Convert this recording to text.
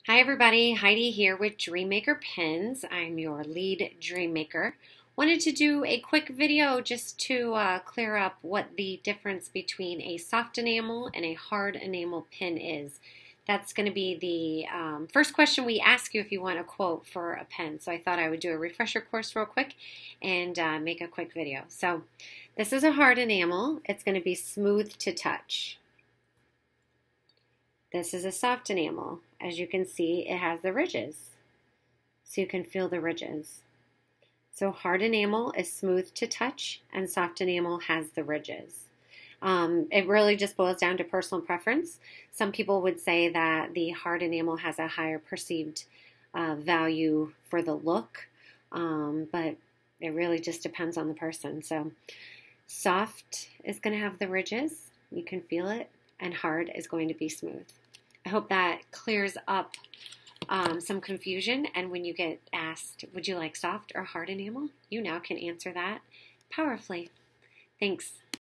Hi everybody, Heidi here with Dreammaker Pens. I'm your lead dream maker. Wanted to do a quick video just to clear up what the difference between a soft enamel and a hard enamel pen is. That's going to be the first question we ask you if you want a quote for a pen. So I thought I would do a refresher course real quick and make a quick video. So this is a hard enamel. It's going to be smooth to touch. This is a soft enamel. As you can see, it has the ridges, so you can feel the ridges. So hard enamel is smooth to touch, and soft enamel has the ridges. It really just boils down to personal preference. Some people would say that the hard enamel has a higher perceived value for the look, but it really just depends on the person. So soft is going to have the ridges. You can feel it. And hard is going to be smooth. I hope that clears up some confusion, and when you get asked, would you like soft or hard enamel, you now can answer that powerfully. Thanks.